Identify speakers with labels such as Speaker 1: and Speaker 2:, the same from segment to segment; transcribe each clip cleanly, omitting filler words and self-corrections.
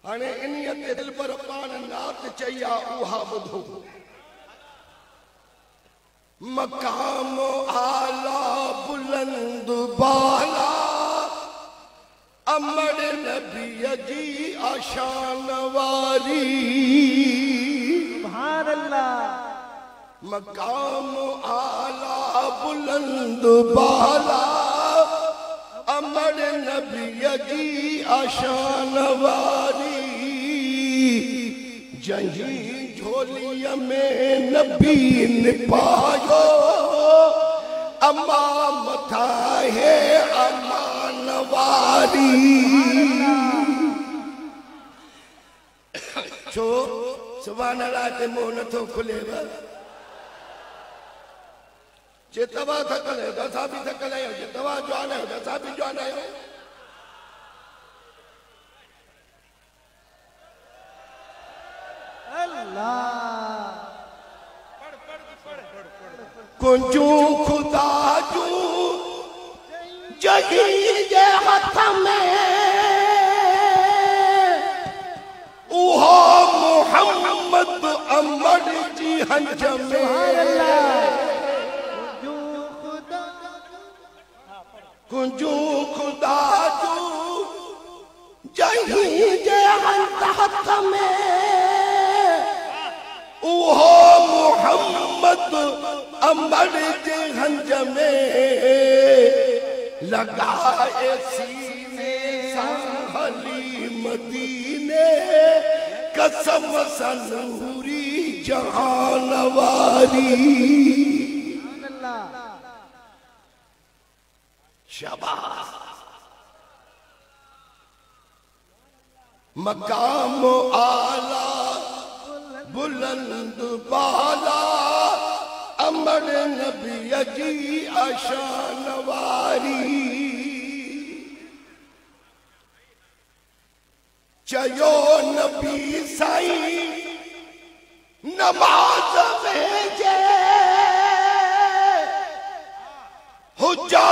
Speaker 1: हाणे इन्हीअ ते दिल पर पाण नात चया उहा ॿुधो। मकाम आला बुलंद बाला अमर नबी जी आशान वारी।
Speaker 2: सुभान अल्लाह।
Speaker 1: मकाम आला बुलंद बाला अमर नबी जी आशान वारी। जही झोलीअ में नबी ने पायो अम्मा मथा है अमान वारी। छो सुभान अल्लाह ते मुंह नथो खुलेव। जे तव्हां थकल आहियो त असां बि थकल आहियूं। जे तव्हां जवान आहियो त असां बि जवान आहियूं। कुंजू खुदा जू जगी जे हथ में उहो मोहम्मद अमर जी हंज में। कुंजू खुदा जू जगी जे हथ में उहो मोहम्मद अमर जे हंज में। लगाए सीने साहली मदीने कसम सनूरी जहान वारी। शाबाश। मकाम आला बुलंद बाला अमर नबी जी आशान वारी। चयो नबी साईं नमाज में जे हुजा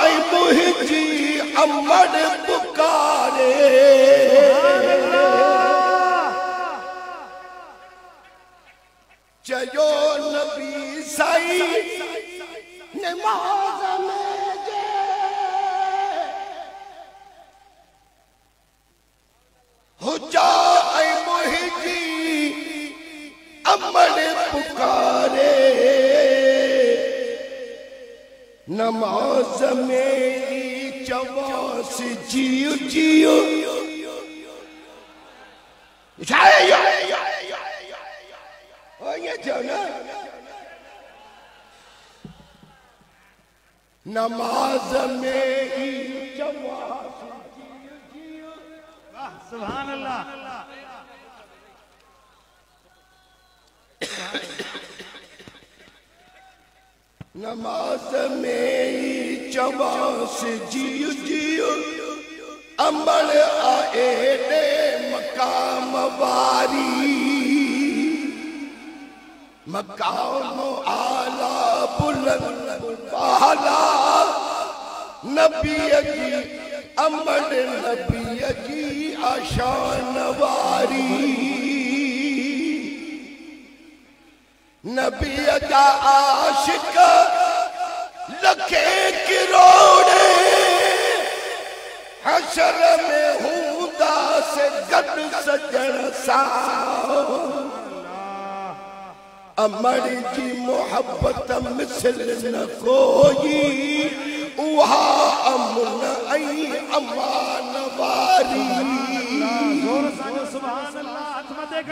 Speaker 1: ऐं मुंहिंजी अमर पुकारे। चयो नबी साईं नमाज में जे हुजा ऐं मुंहिंजी अमर पुकारे। नमाज में चवास जियो जियो नमाज में चवास जियो जियो।
Speaker 2: सुभान अल्लाह।
Speaker 1: नमाज में चवास जियो जियो अमर आए दे मकाम वारी। मकाम आला बुलंद बाला नबी जी अमर नबी जी आशान वारी। नबी जा आशिक लखे किरोड़े हशर में हूंदा से गड सजण सां। अमर जी मोहब्बत मिसल न कोई उहा अमन ऐं अमान वारी।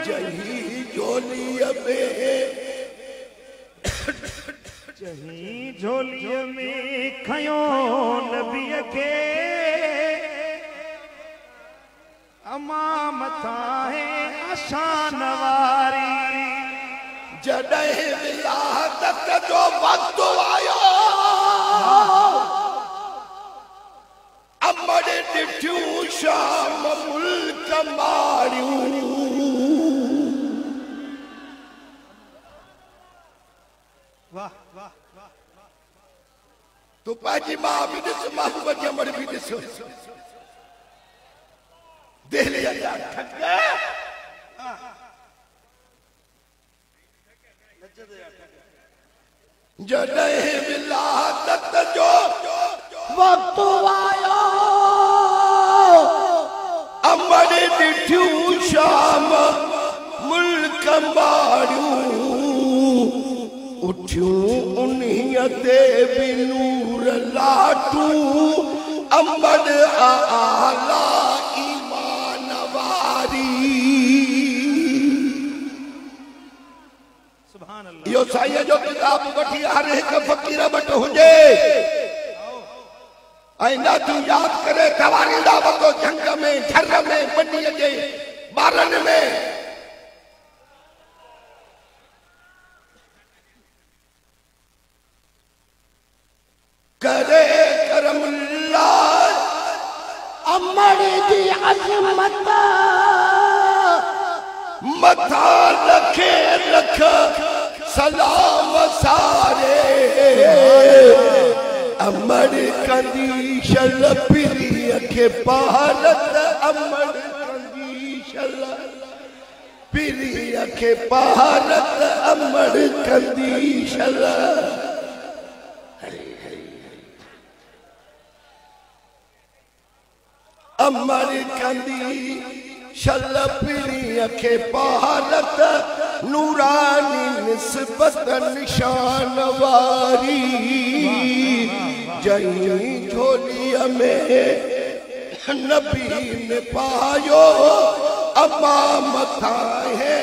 Speaker 1: जही झोलीअ में
Speaker 2: जही झोलीअ में खयो नबीअ खे अमा मथा है आशान वारी।
Speaker 1: जॾहिं विलादत जो वक्त आयो अमर ॾिठियूं शाम मुल्क मारियूं।
Speaker 2: वाह वाह वाह।
Speaker 1: तूं पंहिंजी मां बि ॾिस महबूब जी अमर बि ॾिस। दिल जॾहिं विलादत जो
Speaker 3: वक्त आयो
Speaker 1: अमर ॾिठियूं शाम मुल्क मारियूं उठियूं उन्हीअ ते बि नूर लाटूं अमर आला ईमान वारी
Speaker 2: सुभान अल्लाह।
Speaker 1: इहो साईं जो किताब वठी हर हिकु फ़क़ीर वटि हुजे ऐं नातूं यादि करे तवारींदा वॻो जंग में झर में बनीअ जे ॿारनि में करे करमुल्ला
Speaker 3: अमर जी अज़मत
Speaker 1: मथा रखे रख सलाम सारे अमर कंदीशल पिरीअ खे भारत अमर कंदीशल पिरीअ खे भारत अमर कंदीशल अमर कंदीशल पिरीअ खे भारत नूरानी निस्बत निशान वारी जहीं झोलीअ में नबी ने पायो अमा मथा है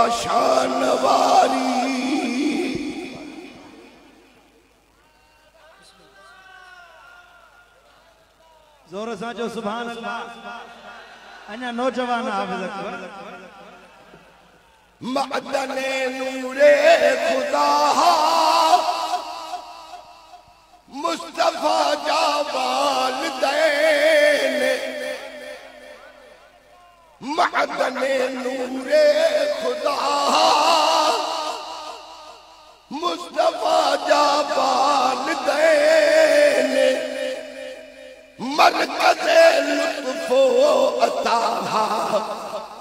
Speaker 1: आशान वारी
Speaker 2: जोर सां जो सुभान अल्लाह। अञा नौजवान हाफ़िज़ अकबर
Speaker 1: मअदने नूरे खुदा मुस्तफा जा वालिदैन मअदने नूरे खुदा मुस्तफा जा वालिदैन मरकज़े लुत्फ़ो अता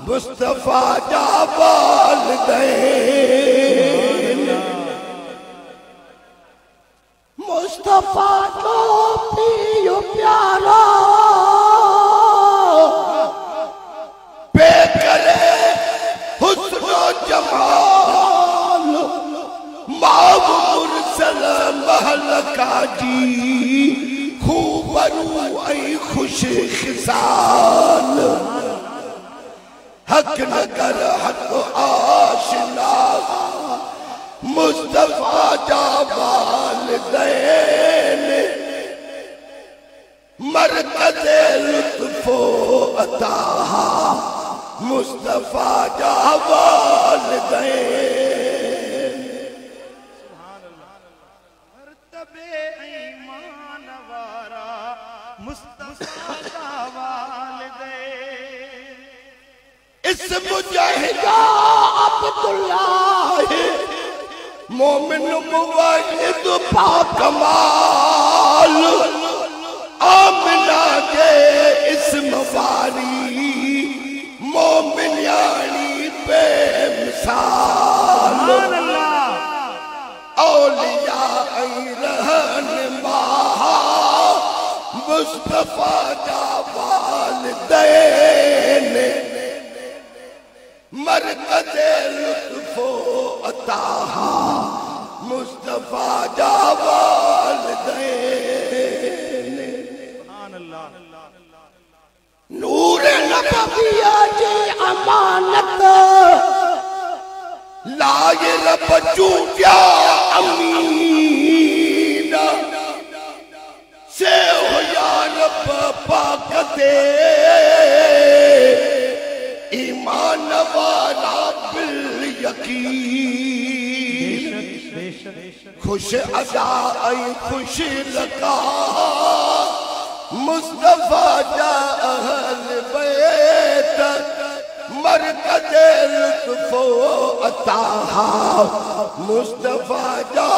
Speaker 1: मुस्तफा जा वालिदैन
Speaker 3: मुस्तफा जो पियो प्यारा
Speaker 1: पे करे हुस्न जमाल माव मुरसल महलका जी खूबरू ऐं खुश खिसाल हक नगर हक आशना मुस्तफा जा वालिदैन मरकज़े लुत्फ़ो अता मुस्तफा जा वालिदैन
Speaker 2: मर्तबे ईमान वारा मुस्तफा जा वालिदैन
Speaker 1: इस्म मुजाहिदा अब्दुल्लाह मोमिन मुवाहिद पाकमाल आमिना के इस्म वारी मोमिनियानी बेमिसाल औलिया रहनुमा मुस्तफा जा वालिदैन मरकज़े लुत्फ़ो अता मुस्तफा जा वालिदैन
Speaker 2: सुभान अल्लाह।
Speaker 1: नूर
Speaker 3: नबिया जी अमानत
Speaker 1: लाए रब चूटिया अमीन से हो या रब पाक ते ईमान वाला बिल यकीन खुश अदा ऐं खुश लका मुस्तफा जा अहल बैत मरकज़े लुत्फ़ो अता मुस्तफा जा